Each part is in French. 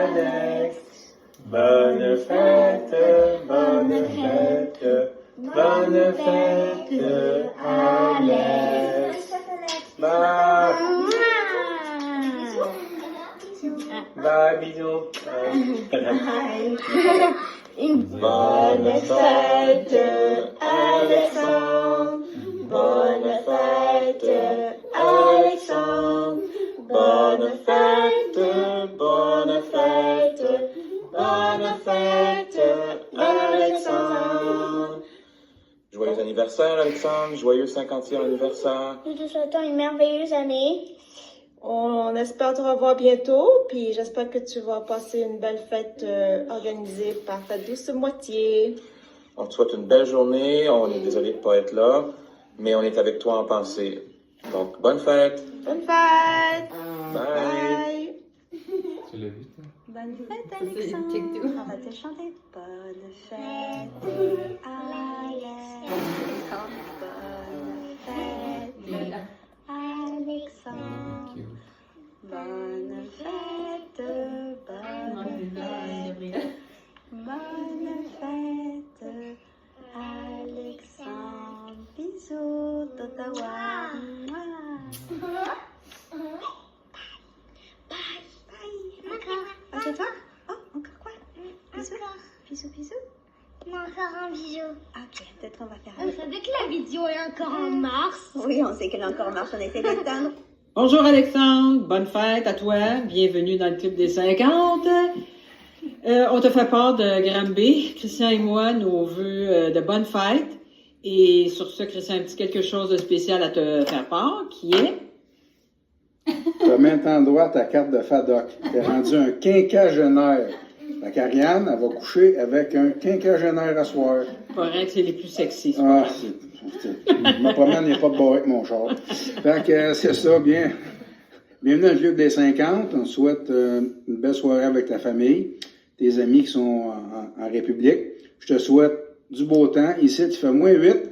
Alex, bonne fête, bonne fête, bonne fête, Alex. Bye. Bye, bisous. Bonne fête, Alexandre. Bonne fête, Alexandre. Bonne fête, bonne fête, bonne fête, Alexandre. Joyeux anniversaire, Alexandre. Joyeux 50e anniversaire. Nous te souhaitons une merveilleuse année. On espère te revoir bientôt, puis j'espère que tu vas passer une belle fête organisée par ta douce moitié. On te souhaite une belle journée. On est désolé de ne pas être là, mais on est avec toi en pensée. Donc, bonne fête. Bonne fête! Bye. Tu l'as vu, toi? Bonne fête, Alexandre. On va te chanter. Bonne fête, Alex. Bonne fête, Alexandre. Cute. Bonne fête, bonne fête. Bonne fête, Alexandre. Bisous, d'Ottawa. Bye. Ok, toi? Oh, encore quoi? Bisous. Bisous, bisous. Non, encore un bisou. Ok, peut-être on va faire On savait que la vidéo est encore en mars. Oui, on sait qu'elle est encore en marche, on essaie d'attendre. Bonjour Alexandre, bonne fête à toi, bienvenue dans le club des 50. On te fait part de Granby, Christian et moi, nos vœux de bonne fête. Et sur ce, Christian, un petit quelque chose de spécial à te faire part, qui est... Tu as maintenant droit à ta carte de FADOC. Tu es rendu un quinquagénaire. La Karianne, elle va coucher avec un quinquagénaire à soir. Paraît que c'est les plus sexy. Ah, ma promène n'est pas de bord avec mon char. Fait que c'est ça, bien. Bienvenue dans le club des 50. On te souhaite une belle soirée avec ta famille, tes amis qui sont en République. Je te souhaite du beau temps. Ici, tu fais -8.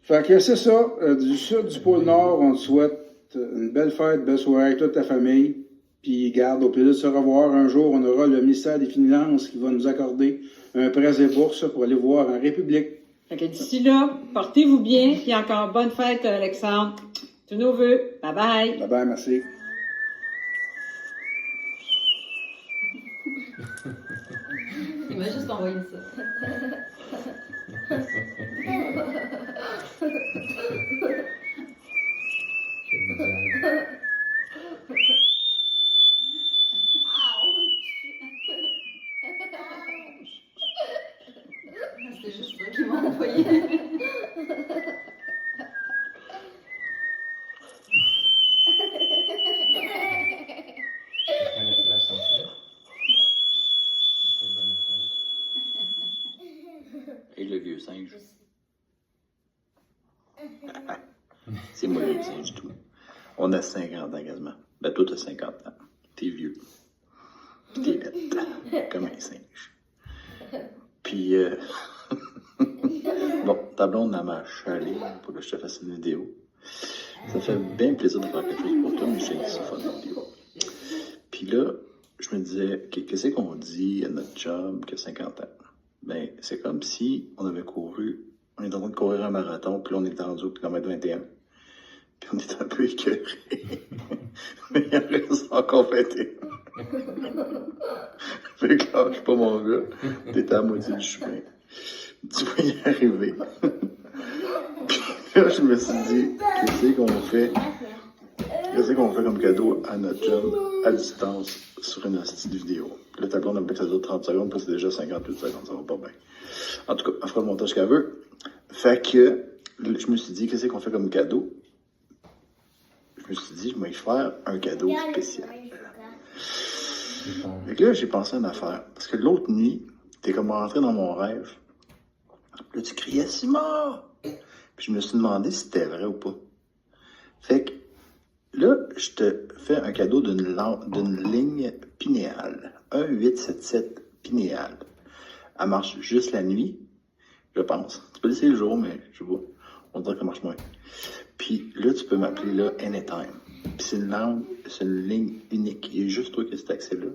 Fait que c'est ça. Du sud du pôle Nord, on te souhaite une belle fête, belle soirée avec toute ta famille. Puis, garde, au plaisir de se revoir. Un jour, on aura le ministère des Finances qui va nous accorder un prêt et bourse pour aller voir en République. Fait que d'ici là, portez-vous bien, puis encore bonne fête Alexandre. Tous nos vœux. Bye bye. Bye bye, merci. Il m'a juste envoyé ça. Quelle blague. C'est juste ça qu'il m'a envoyé. Tu connais la chanson? Bonne fête. Et le vieux singe. C'est moi le vieux singe tout. On a 50 ans quasiment. Ben toi t'as 50 ans. T'es vieux. T'es bête. Comme un singe. Puis bon, ta blonde m'a chalé pour que je te fasse une vidéo. Ça fait bien plaisir de faire quelque chose pour toi, mais c'est fun la vidéo. Puis là, je me disais, qu'est-ce qu'on dit à notre job qui a 50 ans? Ben, c'est comme si on avait couru, on est en train de courir un marathon, puis là, on est rendu au kilomètre 21. Puis on est un peu écœuré. Mais il en reste encore 21. Fait que lâche pas mon gars, t'es à la moitié du chemin. Tu vas y arriver. Puis là, je me suis dit, qu'est-ce qu'on fait? Qu'est-ce qu'on fait comme cadeau à notre job à distance sur une petite vidéo? Le tableau n'a pas que ça dure 30 secondes, puis c'est déjà 58 secondes, ça va pas bien. En tout cas, elle fera le montage qu'elle veut. Fait que, je me suis dit, qu'est-ce qu'on fait comme cadeau? Je me suis dit, je vais y faire un cadeau spécial. Fait que là, j'ai pensé à une affaire. Parce que l'autre nuit, t'es comme rentré dans mon rêve. Là, tu criais Simon! Puis je me suis demandé si c'était vrai ou pas. Fait que là, je te fais un cadeau d'une ligne pinéale. 1877 pinéale. Elle marche juste la nuit, je pense. Tu peux laisser le jour, mais je vois. On dirait qu'elle marche moins. Puis là, tu peux m'appeler là anytime. Puis c'est une ligne unique. Il y a juste toi qui as cet accès-là.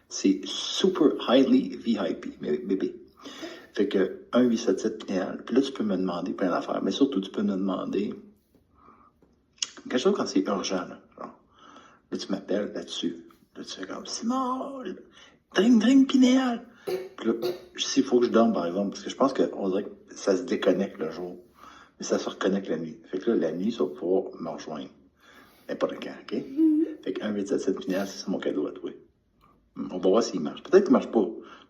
C'est super highly VIP, bébé. Fait que 1-877 Pinéal. Puis là, tu peux me demander plein d'affaires. Mais surtout, tu peux me demander quelque chose quand c'est urgent. Là, genre. Là, tu m'appelles là-dessus. Là, tu fais comme Simon, drink Pinéal. Puis là, s'il faut que je dorme, par exemple, parce que je pense qu'on dirait que ça se déconnecte le jour, mais ça se reconnecte la nuit. Fait que là, la nuit, ça va pouvoir me rejoindre. N'importe quand, OK? Fait que 1-877 Pinéal, c'est mon cadeau à toi. On va voir s'il marche. Peut-être qu'il marche pas,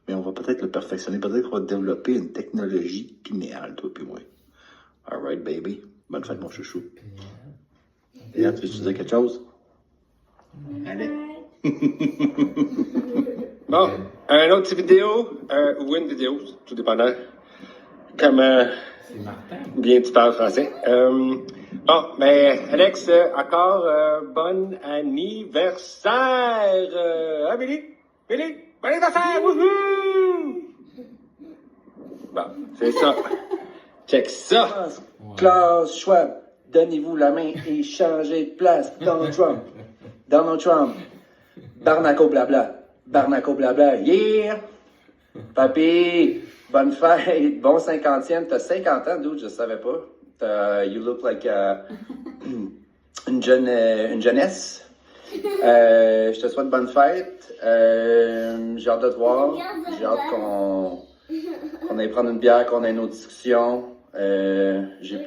mais on va peut-être le perfectionner. Peut-être qu'on va développer une technologie pinéale, toi puis moi. All right, baby. Bonne fête, mon chouchou. Pinéal, tu veux-tu dire quelque chose? Allez. Bon, un autre petite vidéo, ou une vidéo, tout dépendant comment C'est Martin. bien tu parles français. Bon, ben, Alex, encore bon anniversaire! Hein, Billy? Billy? Bon anniversaire! Wouhou! Bon, c'est ça. Check ça! Klaus Schwab, donnez-vous la main et changez de place. Donald Trump. Donald Trump. Barnaco blabla. Barnaco blabla. Yeah! Papy, bonne fête. Bon 50e. T'as 50 ans, dude, je savais pas. You look like une jeunesse. Je te souhaite bonne fête. J'ai hâte de te voir. J'ai hâte qu'on aille prendre une bière, qu'on ait nos discussions. J'ai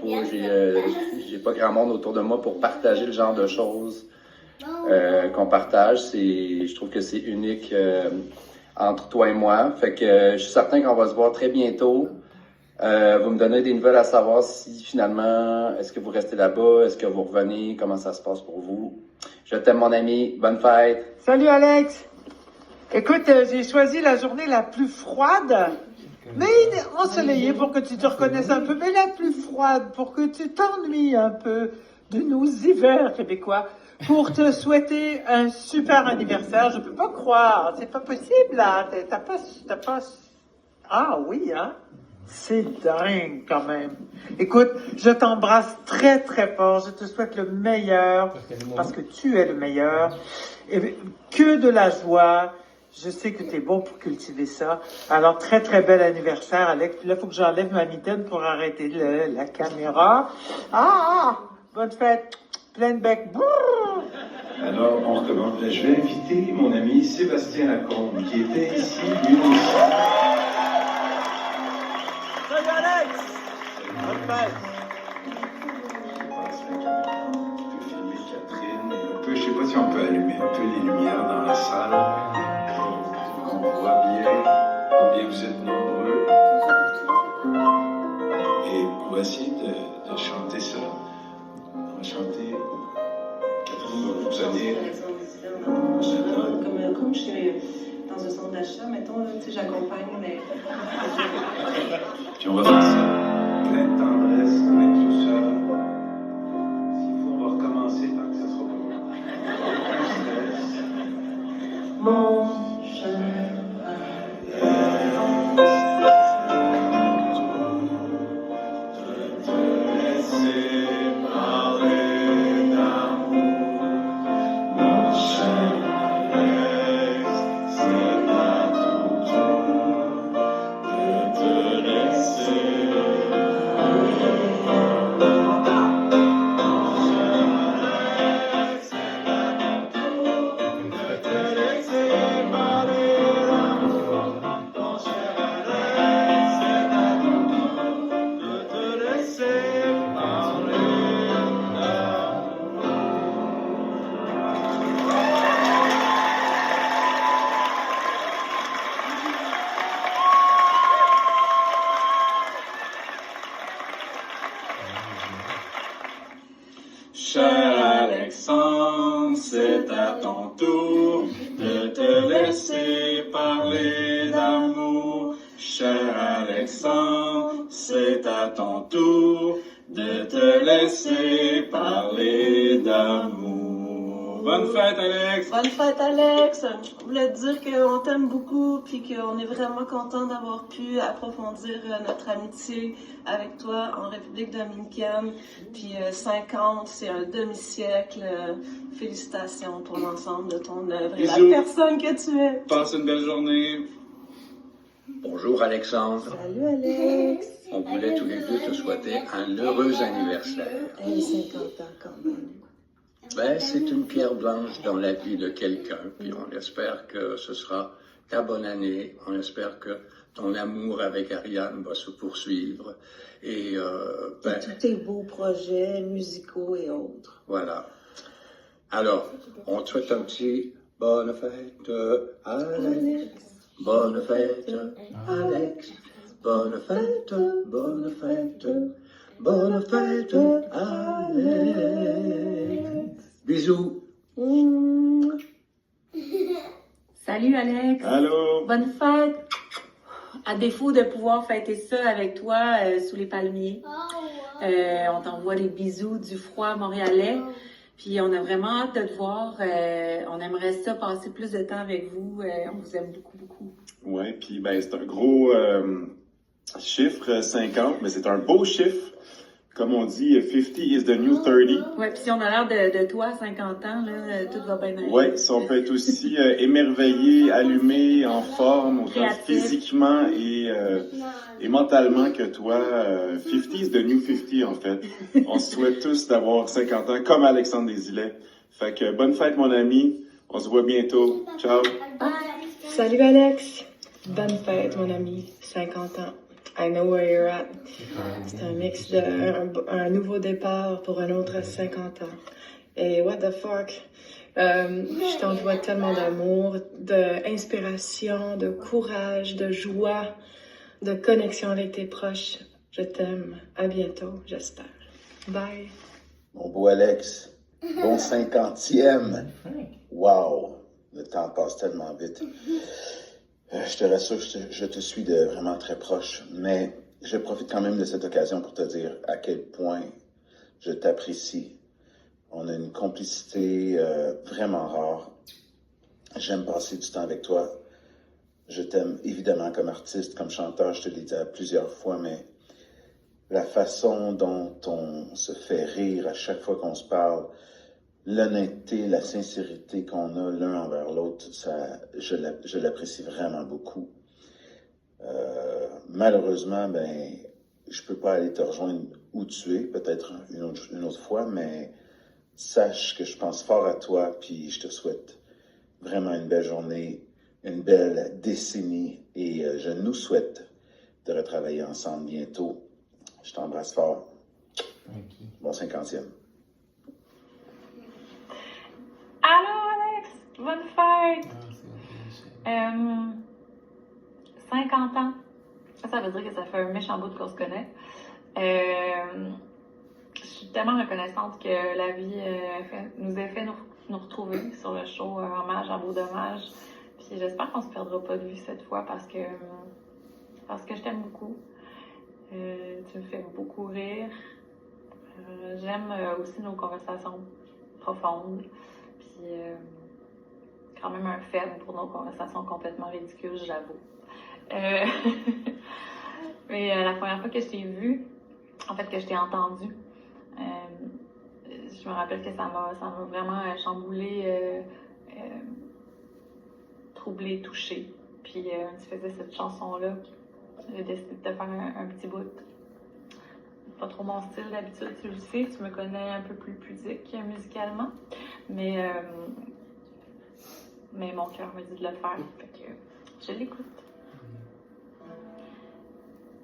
pas grand monde autour de moi pour partager le genre de choses qu'on partage. Je trouve que c'est unique entre toi et moi. Fait que je suis certain qu'on va se voir très bientôt. Vous me donnez des nouvelles à savoir si finalement, est-ce que vous restez là-bas, est-ce que vous revenez, comment ça se passe pour vous. Je t'aime mon ami, bonne fête. Salut Alex. Écoute, j'ai choisi la journée la plus froide, mais ensoleillée pour que tu te reconnaisses un peu, mais la plus froide pour que tu t'ennuies un peu de nos hivers québécois, pour te souhaiter un super anniversaire. Je peux pas croire, c'est pas possible là, t'as pas... Ah oui, hein? C'est dingue quand même. Écoute, je t'embrasse très très fort. Je te souhaite le meilleur parce que tu es le meilleur. Et que de la joie. Je sais que tu es bon pour cultiver ça. Alors, très très bel anniversaire, Alex. Puis là, il faut que j'enlève ma mitaine pour arrêter la caméra. Ah! Bonne fête. Plein de bec. Brrr. Alors, on recommence. Je vais inviter mon ami Sébastien Lacombe, qui était ici, lui aussi. Salut Alex! Bonne fête! Je peux filmer Catherine. Je sais pas si on peut allumer un peu les lumières dans la salle pour qu'on voit bien combien vous êtes nombreux. Et on va essayer de chanter ça. On va chanter. Catherine va vous donner. Comme je suis dans un centre d'achat, mettons, tu sais, j'accompagne, mais... Puis on va faire ça. Plein de tendresse, plein de douceur. S'il faut, on va recommencer tant que ça sera pas bon. Mon cher Cher Alexandre, c'est à ton tour de te laisser parler d'amour. Cher Alexandre, c'est à ton tour de te laisser parler d'amour. Bonne fête, Alex! Bonne fête, Alex! Je voulais te dire qu'on t'aime beaucoup puis qu'on est vraiment content d'avoir pu approfondir notre amitié avec toi en République dominicaine. Puis 50, c'est un demi-siècle. Félicitations pour l'ensemble de ton œuvre et Bisous. la personne que tu es. Passe une belle journée! Bonjour Alexandre. Salut, Alex! On voulait tous les deux te souhaiter un heureux anniversaire. Hey, 50 ans quand même. Ben, c'est une pierre blanche dans la vie de quelqu'un, puis on espère que ce sera ta bonne année. On espère que ton amour avec Ariane va se poursuivre. Et ben, Tous tes beaux projets musicaux et autres. voilà. Alors, on te souhaite un petit bonne fête, Alex. Bonne fête, Alex. Bonne fête, bonne fête. Bonne fête, Alex. Bisous. Salut Alex. Allô? Bonne fête. À défaut de pouvoir fêter ça avec toi sous les palmiers, on t'envoie des bisous du froid montréalais. Puis on a vraiment hâte de te voir. On aimerait ça passer plus de temps avec vous. On vous aime beaucoup, beaucoup. Ouais, puis ben c'est un gros chiffre 50, mais c'est un beau chiffre. Comme on dit, 50 is the new 30. Ouais, puis si on a l'air de toi à 50 ans, là, tout va bien aller. Ouais, si on peut être aussi émerveillé, allumé, en forme, autant Créatif. physiquement et mentalement que toi. 50 is the new 50 en fait. On se souhaite tous d'avoir 50 ans comme Alexandre Desilets. Fait que bonne fête mon ami. On se voit bientôt. Ciao. Salut, Alex! Bonne fête, mon ami. 50 ans. I know where you're at. C'est un mix de un nouveau départ pour un autre 50 ans. Et what the fuck? Je t'envoie tellement d'amour, d'inspiration, de courage, de joie, de connexion avec tes proches. Je t'aime. À bientôt, j'espère. Bye. Mon beau Alex, bon 50e. Wow, le temps passe tellement vite. Je te rassure, je te suis de vraiment très proche, mais je profite quand même de cette occasion pour te dire à quel point je t'apprécie. On a une complicité vraiment rare. J'aime passer du temps avec toi. Je t'aime évidemment comme artiste, comme chanteur, je te l'ai dit plusieurs fois, mais la façon dont on se fait rire à chaque fois qu'on se parle, l'honnêteté, la sincérité qu'on a l'un envers l'autre, je l'apprécie vraiment beaucoup. Malheureusement, ben, je peux pas aller te rejoindre où tu es, peut-être une autre fois, mais sache que je pense fort à toi, puis je te souhaite vraiment une belle journée, une belle décennie, et je nous souhaite de retravailler ensemble bientôt. Je t'embrasse fort. Bon 50e. Allô Alex, bonne fête! 50 ans. Ça veut dire que ça fait un méchant bout qu'on se connaît. Je suis tellement reconnaissante que la vie nous ait fait nous retrouver sur le show Hommage à Beau Dommage. Puis j'espère qu'on se perdra pas de vue cette fois parce que je t'aime beaucoup. Tu me fais beaucoup rire. J'aime aussi nos conversations profondes. Puis quand même un faible pour nos conversations complètement ridicules, j'avoue. Mais la première fois que je t'ai vue, en fait que je t'ai entendue, je me rappelle que ça m'a vraiment chamboulée, troublée, touchée. Puis tu faisais cette chanson-là, j'ai décidé de te faire un petit bout. Pas trop mon style d'habitude, tu le sais, tu me connais un peu plus pudique musicalement, mais mon cœur me dit de le faire, fait que je l'écoute.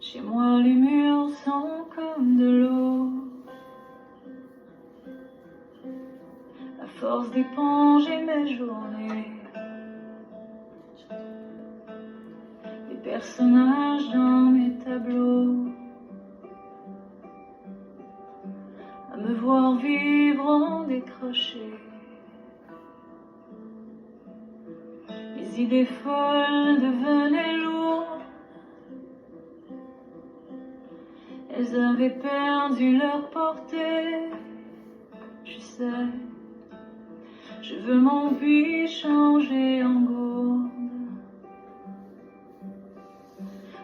Chez moi, les murs sont comme de l'eau. À force d'éponger mes journées, les personnages dans mes tableaux, à me voir vivre en décroché. Les idées folles devenaient lourdes. Elles avaient perdu leur portée, je sais. Je veux mon puits changer en gourde,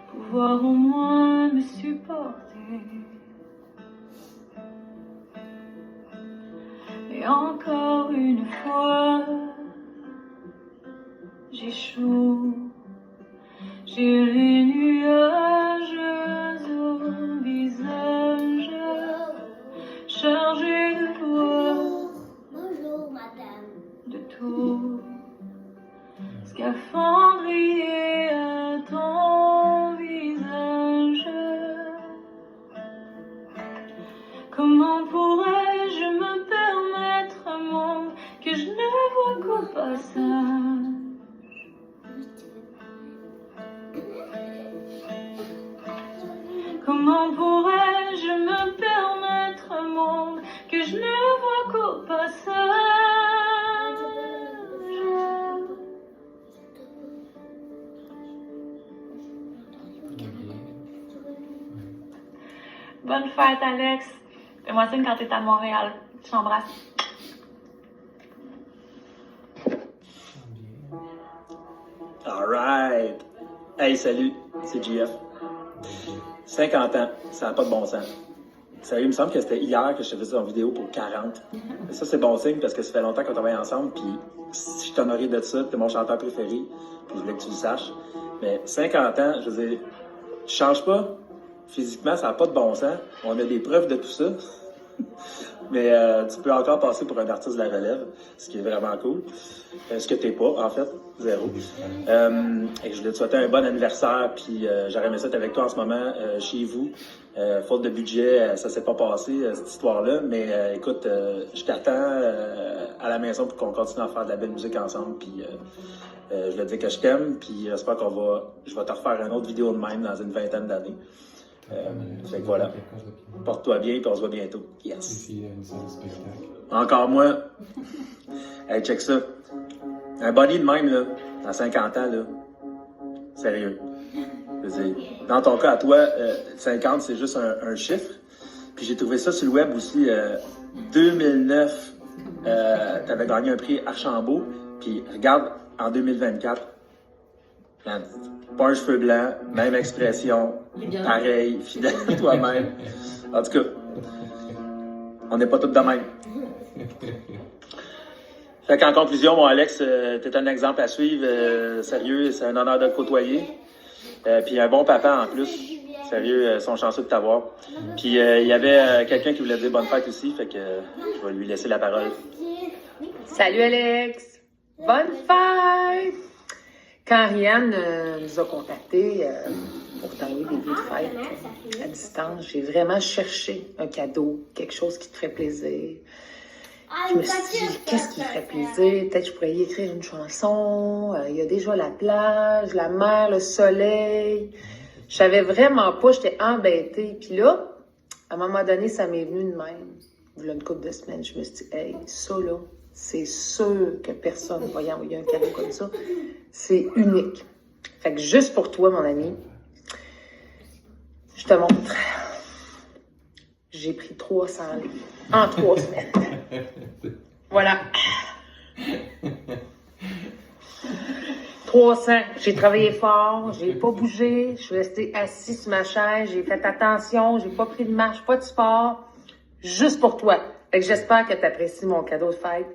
pouvoir au moins me supporter. Et encore une fois, j'échoue. J'ai les nuages au visage, chargés de voix, Bonjour, madame. de tout, scaphandrier à ton visage. Comment pourrais-je me permettre un monde que je ne vois qu'au passage? Comment pourrais-je me permettre un monde que je ne vois qu'au passage? Bonne fête, Alex. Fais-moi signe quand t'es à Montréal. Je t'embrasse. Alright. Hey, salut, c'est JF. 50 ans, ça n'a pas de bon sens. Sérieux, il me semble que c'était hier que je te faisais une vidéo pour 40. Et ça, c'est bon signe parce que ça fait longtemps qu'on travaille ensemble, puis si je t'honorais de ça, t'es mon chanteur préféré, puis je voulais que tu le saches. Mais 50 ans, je veux dire, tu changes pas. Physiquement, ça n'a pas de bon sens. On a des preuves de tout ça. Mais tu peux encore passer pour un artiste de la relève, ce qui est vraiment cool. Ce que t'es pas, en fait, zéro. Et je voulais te souhaiter un bon anniversaire, puis j'aurais aimé ça être avec toi en ce moment, chez vous. Faute de budget, ça s'est pas passé, cette histoire-là. Mais écoute, je t'attends à la maison pour qu'on continue à faire de la belle musique ensemble. Puis je voulais te dire que je t'aime, puis j'espère je vais te refaire une autre vidéo de même dans une vingtaine d'années. Fait que voilà. Porte-toi bien, puis on se voit bientôt. Yes. Encore moi. Hey, check ça. Un body de même, là, à 50 ans, là. Sérieux. Je veux dire, dans ton cas, à toi, 50, c'est juste un chiffre. Puis j'ai trouvé ça sur le web aussi. 2009, t'avais gagné un prix Archambault. Puis regarde, en 2024, pas un cheveu blanc, même expression, pareil, fidèle à toi-même. En tout cas, on n'est pas tous de même. Fait qu'en conclusion, mon Alex, t'es un exemple à suivre. Sérieux, c'est un honneur de te côtoyer. Puis un bon papa en plus. Sérieux, ils sont chanceux de t'avoir. Puis il y avait quelqu'un qui voulait dire bonne fête aussi, fait que je vais lui laisser la parole. Salut Alex! Bonne fête! Quand Ariane nous a contactés pour t'envoyer des vœux de fête à distance, j'ai vraiment cherché un cadeau, quelque chose qui te ferait plaisir. Je me suis dit, qu'est-ce qui me ferait plaisir? Peut-être que je pourrais y écrire une chanson. Il y a déjà la plage, la mer, le soleil. Je savais vraiment pas, j'étais embêtée. Puis là, à un moment donné, ça m'est venu de même. Il y a une couple de semaines, je me suis dit, hey, ça là, c'est sûr que personne va y envoyer un cadeau comme ça. C'est unique. Fait que juste pour toi, mon ami, je te montre. J'ai pris 300 livres en 3 semaines. Voilà. 300. J'ai travaillé fort, j'ai pas bougé, je suis restée assise sur ma chaise, j'ai fait attention, j'ai pas pris de marche, pas de sport. Juste pour toi. Fait que j'espère que tu apprécies mon cadeau de fête.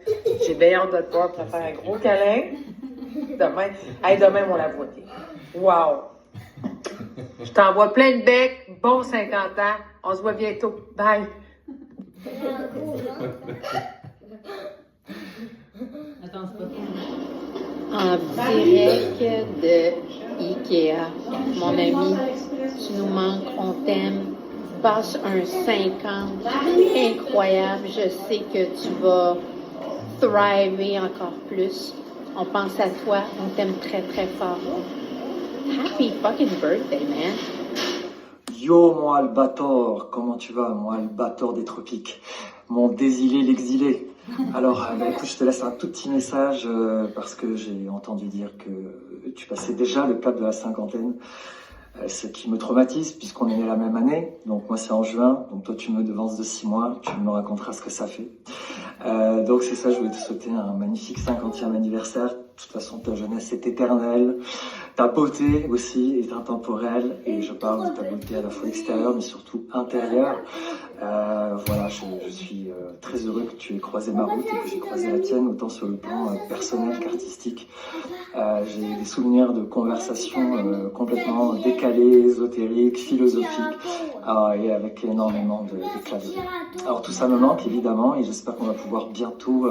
J'ai bien hâte de te voir pour te faire un gros câlin. Demain. Hey, demain, mon lavoisier. Wow! Je t'envoie plein de becs. Bon 50 ans. On se voit bientôt. Bye! Attends, c'est pas En direct de Ikea. Mon ami, tu nous manques, on t'aime. Passe un 50 incroyable. Je sais que tu vas thriver encore plus. On pense à toi. On t'aime très, très fort. Happy fucking birthday, man. Yo, mon Albator, comment tu vas, mon Albator des tropiques, mon désilé, l'exilé. Alors, écoute, je te laisse un tout petit message parce que j'ai entendu dire que tu passais déjà le cap de la cinquantaine. Ce qui me traumatise puisqu'on est né la même année. Donc moi c'est en juin, donc toi tu me devances de 6 mois, tu me raconteras ce que ça fait. Donc c'est ça, je voulais te souhaiter un magnifique 50e anniversaire. De toute façon ta jeunesse est éternelle, ta beauté aussi est intemporelle et je parle de ta beauté à la fois extérieure mais surtout intérieure. Voilà, je suis très heureux que tu aies croisé ma route et que j'ai croisé la tienne, autant sur le plan personnel qu'artistique. J'ai des souvenirs de conversations complètement décalées, ésotériques, philosophiques, et avec énormément d'éclat de rire. Alors tout ça me manque évidemment et j'espère qu'on va pouvoir bientôt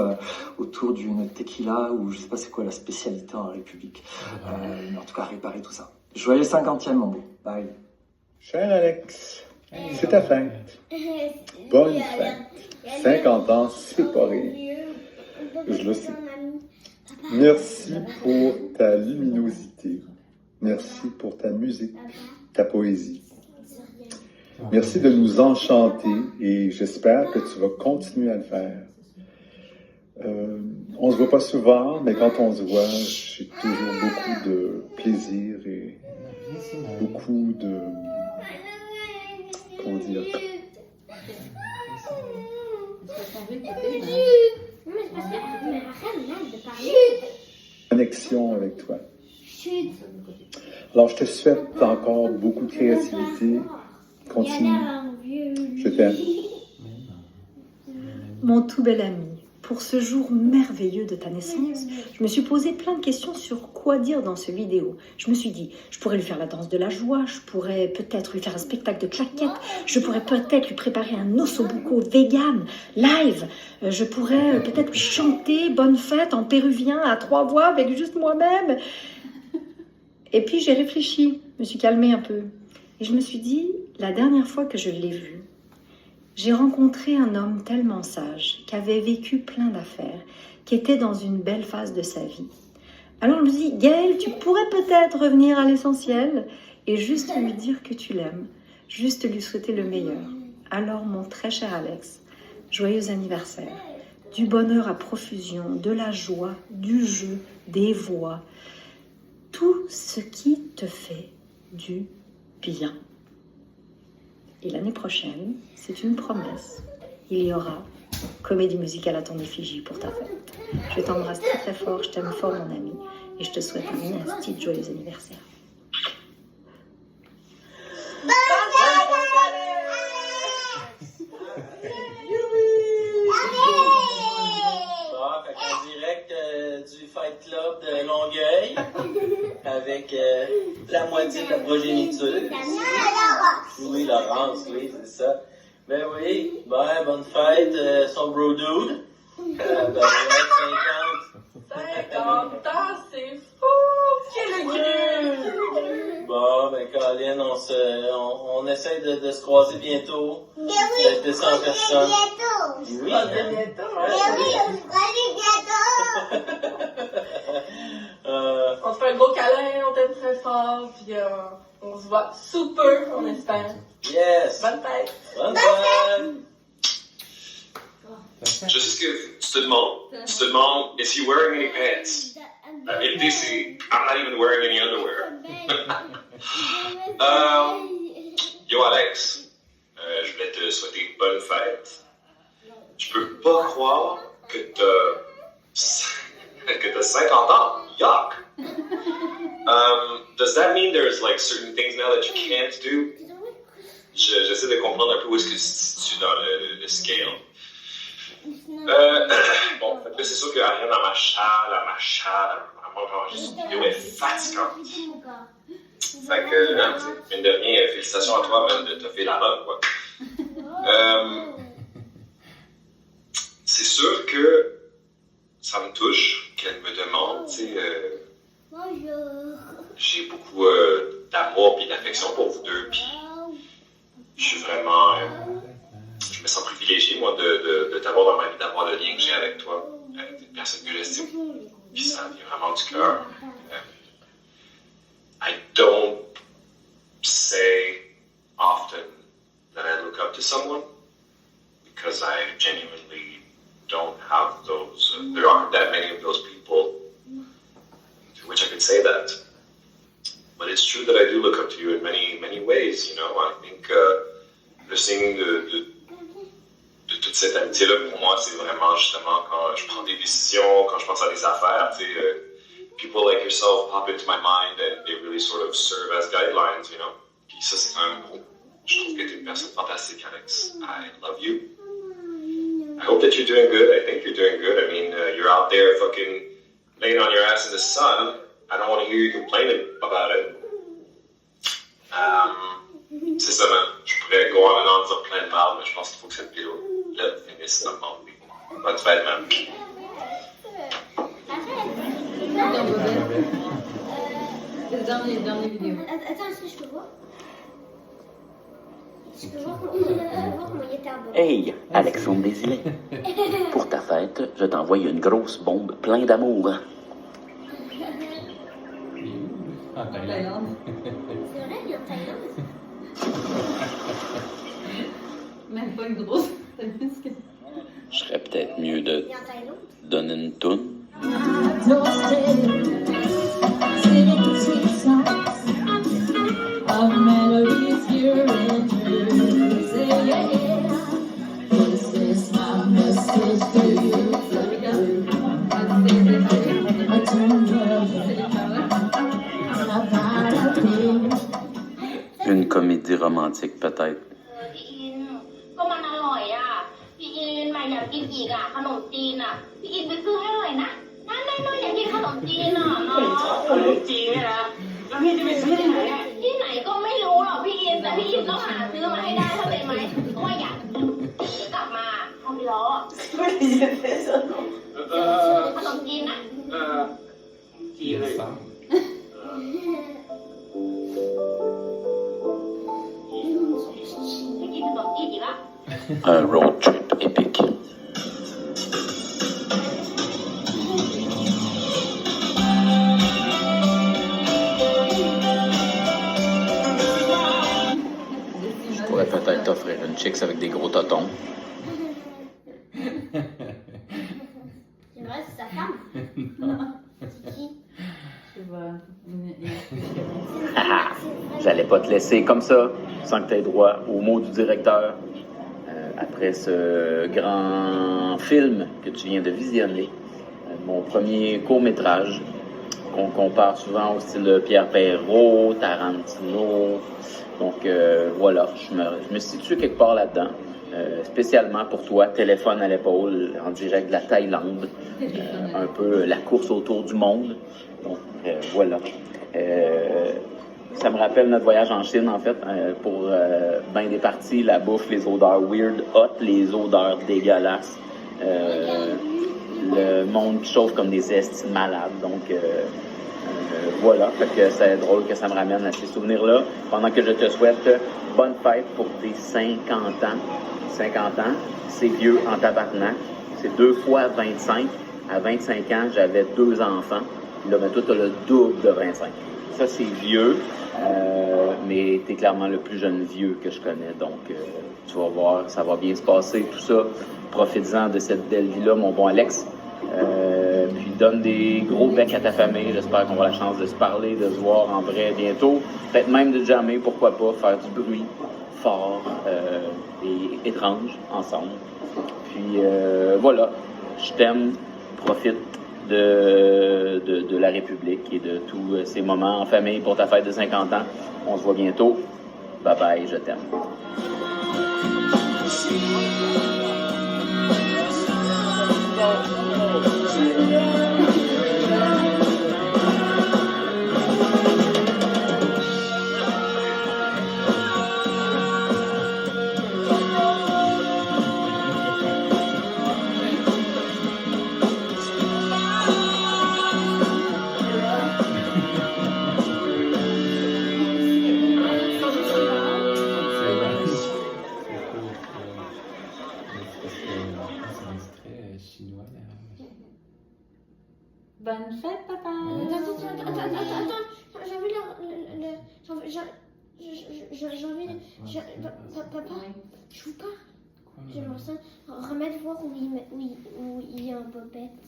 autour d'une tequila ou je sais pas c'est quoi la spécialité en République, mais en tout cas réparer tout ça. Joyeux 50e mon beau, bye. Cher Alex, c'est ta fête. Bonne fête. 50 ans, c'est pas rien. Je le sais. Merci pour ta luminosité. Merci pour ta musique, ta poésie. Merci de nous enchanter et j'espère que tu vas continuer à le faire. On se voit pas souvent, mais quand on se voit, j'ai toujours beaucoup de plaisir et beaucoup de... Comment dire? Connexion avec toi. Alors, je te souhaite encore beaucoup de créativité. Continue. Je t'aime. Mon tout bel ami, pour ce jour merveilleux de ta naissance, je me suis posé plein de questions sur quoi dire dans ce vidéo. Je me suis dit, je pourrais lui faire la danse de la joie, je pourrais peut-être lui faire un spectacle de claquettes, je pourrais peut-être lui préparer un ossobuco vegan, live, je pourrais peut-être lui chanter Bonne fête en péruvien à 3 voix avec juste moi-même. Et puis j'ai réfléchi, je me suis calmée un peu. Et je me suis dit, la dernière fois que je l'ai vu, j'ai rencontré un homme tellement sage, qui avait vécu plein d'affaires, qui était dans une belle phase de sa vie. Alors je me dis, Gaëlle, tu pourrais peut-être revenir à l'essentiel et juste lui dire que tu l'aimes, juste lui souhaiter le meilleur. Alors mon très cher Alex, joyeux anniversaire, du bonheur à profusion, de la joie, du jeu, des voix, tout ce qui te fait du bien. Et l'année prochaine, c'est une promesse, il y aura comédie musicale à ton effigie pour ta fête. Je t'embrasse très très fort, je t'aime fort mon ami, et je te souhaite un petit joyeux anniversaire. En direct du Fight Club de Longueuil, avec la moitié de la progéniture. Oui, Laurence, oui, c'est ça. Ben oui, ben, bonne fête, son bro dude. Ben, 50. 50 ans, c'est fou! Quel gru! Bon, ben, Colin, on essaie de se croiser bientôt. Peut-être de 100 personnes. Oui, bientôt. On te fait un gros câlin, on t'aime très fort, puis on se voit sous peu, on espère. Yes! Bonne fête! Bonne fête! Je sais ce que tu te demandes, is he wearing any pants? La vérité, c'est, I'm not even wearing any underwear. Yo Alex, je voulais te souhaiter bonne fête. Je peux pas croire que t'as 50 ans. Yuck! Does that mean there's like certain things now that you can't do? J'essaie de comprendre un peu où est-ce que tu te situes dans le scale. Bon, là, c'est sûr que Ariane dans ma chale, cette vidéo est fatigante. Fait que, mine de rien, félicitations à toi, même, de te faire la bonne, quoi. C'est sûr que ça me touche qu'elle me demande, tu sais, j'ai beaucoup d'amour et d'affection pour vous deux, puis je suis vraiment, je me sens privilégié, moi, de t'avoir dans ma vie, d'avoir le lien que j'ai avec toi, avec une personne que j'estime, puis ça vient vraiment du cœur. I don't say often that I look up to someone, because I genuinely don't have those, there aren't that many of those people to which I could say that. But it's true that I do look up to you in many, many ways, you know. I think le signe de toute cette amitié-là, pour moi, c'est vraiment justement quand je prends des décisions, quand je pense à des affaires, tu sais, people like yourself pop into my mind and they really sort of serve as guidelines, you know. Puis ça, c'est quand même gros. Je trouve que t'es une personne fantastique, Alex. I love you. I hope that you're doing good. I think you're doing good. I mean, you're out there fucking laying on your ass in the sun. I don't want to hear you complaining about it. C'est ça, man. Je pourrais go on and on dire plein de mal, mais je pense qu'il faut que cette vidéo-là finisse normalement. Bonne fête, man. Dans les vidéos. Attends, est-ce que je peux voir? Je peux voir comment il était abonné. Hey, Alexandre Desilets. Pour ta fête, je t'envoie une grosse bombe plein d'amour. En Thaïlande. C'est vrai, il est en Thaïlande. Même pas une grosse. Je serais peut-être mieux de Il est en Thaïlande. donner une toune. Une comédie romantique, peut-être. พี่อินก็มันอร่อยอ่ะพี่อินมาอยากกินอีกอ่ะขนมจีนอ่ะพี่อินไปซื้อให้หน่อยนะนั่นน้อยอยากกินขนมจีนอ่ะเนาะขนมจีนเนี่ยนะแล้วพี่จะไปซื้อที่ไหนที่ไหนก็ไม่รู้หรอกพี่อินแต่พี่อินต้องหาซื้อมาให้ได้เข้าใจไหมเพราะว่าอยากกินเดี๋ยวกลับมาทำพี่ล้อขนมจีนนะ Qui est ça? Un road trip épique. Je pourrais peut-être t'offrir une chicks avec des gros totons. C'est vrai, c'est sa femme. C'est qui? Ah, j'allais pas te laisser comme ça, sans que tu aies droit au mot du directeur. Après ce grand film que tu viens de visionner, mon premier court-métrage, qu'on compare souvent au style de Pierre Perrault, Tarantino. Donc voilà, je me situe quelque part là-dedans. Spécialement pour toi, téléphone à l'épaule, en direct de la Thaïlande, un peu la course autour du monde. Donc voilà. Ça me rappelle notre voyage en Chine, en fait, pour bien des parties, la bouffe, les odeurs weird, hot, les odeurs dégueulasses. Le monde chauffe comme des estis malades. Donc voilà, fait que c'est drôle que ça me ramène à ces souvenirs-là. Pendant que je te souhaite bonne fête pour tes 50 ans. 50 ans, c'est vieux en tabarnak. C'est 2 fois 25. À 25 ans, j'avais 2 enfants. Là, ben, toi, tu as le double de 25. Ça, c'est vieux, mais tu es clairement le plus jeune vieux que je connais. Donc, tu vas voir, ça va bien se passer, tout ça. Profites-en de cette belle vie-là, mon bon Alex. Puis donne des gros becs à ta famille. J'espère qu'on va avoir la chance de se parler, de se voir en vrai bientôt. Peut-être même de jammer, pourquoi pas, faire du bruit fort et étrange ensemble. Puis voilà, je t'aime, profite de la République et de tous ces moments en famille pour ta fête de 50 ans. On se voit bientôt. Bye bye, je t'aime. Bonne fête, papa! Attends, j'ai envie papa, je joue pas. J'aimerais ça remettre voir où il y a un bobette.